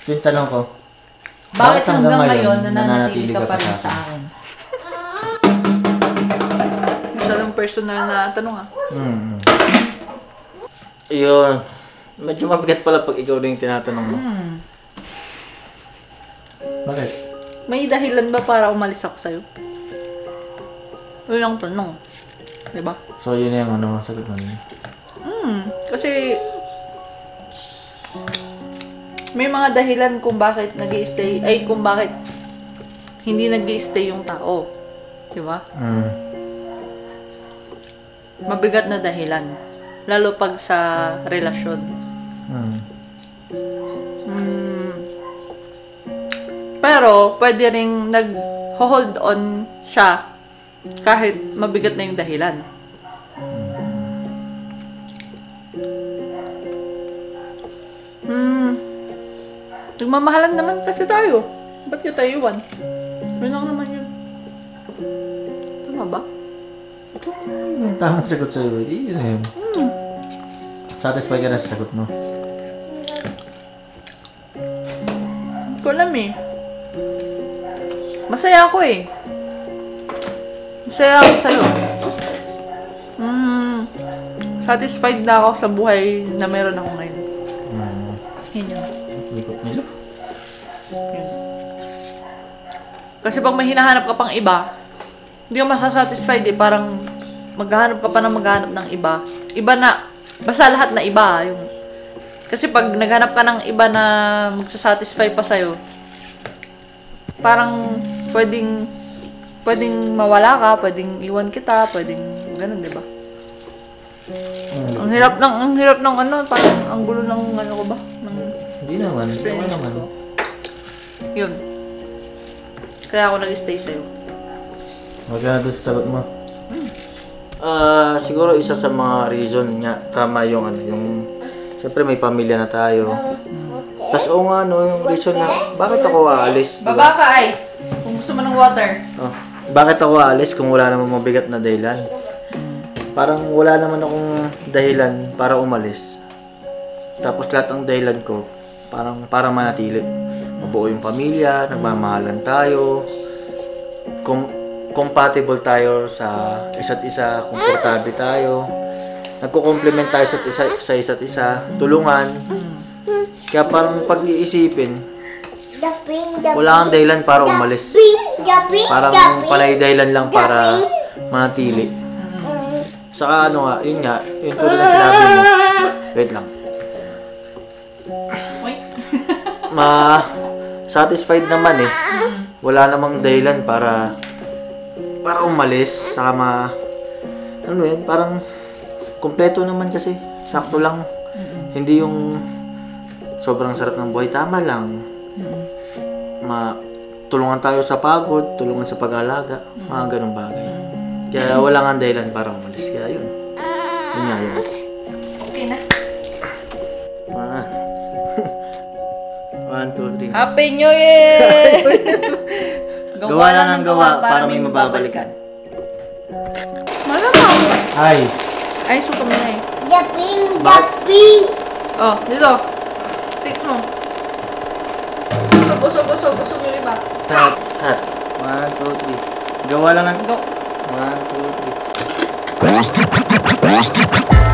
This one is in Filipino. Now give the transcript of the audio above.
Ito yung tanong ko. Bakit hanggang ngayon nananatili ka pa rin sa akin? Masyadong personal na tanong ah. Ayun. Medyo mabigat pala pag ikaw din yung tinatanong mo. Bakit? May dahilan ba para umalis ako sa'yo? Yun ang tanong. Diba? So yun yung ano, sagot mo niya. Kasi may mga dahilan kung bakit nag-i-stay, ay kung bakit hindi nag-i-stay yung tao. Diba? Mabigat na dahilan. Lalo pag sa relasyon. Pero, pwede ring nag-hold on siya kahit mabigat na yung dahilan. Nagmamahalan naman kasi tayo. Ba't yung tayo iwan? Yun lang naman yun. Tama ba? Yung tamang sagot sa'yo, yun na yun. Satisfied ka na sa sagot mo? Hindi ko alam eh. Masaya ako eh. Masaya ako sa'yo. Satisfied na ako sa buhay na meron ako ngayon. Yun yun. Likot nilo. Yun. Kasi pag may hinahanap ka pang iba, hindi ka masasatisfied eh. Parang maghahanap ka pa ng maghahanap ng iba. Iba na, basta lahat na iba. Yung, kasi pag naghanap ka ng iba na magsasatisfy pa sa'yo, parang pwedeng mawala ka, pwedeng iwan kita, pwedeng ganun, di ba? Ang hirap ng ano, parang ang gulo ng ano ko ba? Hindi naman, okay naman. Yun. Kaya ako nag-stay sa'yo. Huwag ka na doon sa sagot mo. Siguro isa sa mga reason niya, tama yung ano, yung siyempre may pamilya na tayo. Tapos oo nga no, yung reason na bakit ako aalis? Baba ka, Ice. Kung gusto mo ng water. Bakit ako aalis kung wala namang mabigat na dahilan? Parang wala naman akong dahilan para umalis. Tapos lahat ng dahilan ko, parang para manatili. Mabuo yung pamilya, nagmamahalan tayo, compatible tayo sa isa't isa, komportable tayo, nagko-complement tayo sa isa't isa, tulungan. Kaya parang pag-iisipin, wala kang dahilan para umalis. Parang panay dahilan lang para manatili. Saka ano nga, yun tulad na sinabi mo. Wait lang. Satisfied naman eh. Wala namang dahilan para umalis. Saka ano yun, parang kompleto naman kasi. Sakto lang. Hindi yung sobrang sarap ng buhay. Tama lang. Tulungan tayo sa pagod, tulungan sa pag-alaga, mga ganung bagay. Kaya wala nga dahilan para umalis. Kaya yun. Yun nga yun. Okay na. 1, 2, 3. Happy New Year! Gawa lang ng gawa para may mababalikan. Malamang. Ice. Ice ko kami na eh. Japing! Oh, dito. Fix mo. Usog yung iba. Hat. 1, 2, 3. Gawa lang ng... Go. 1, 2, 3.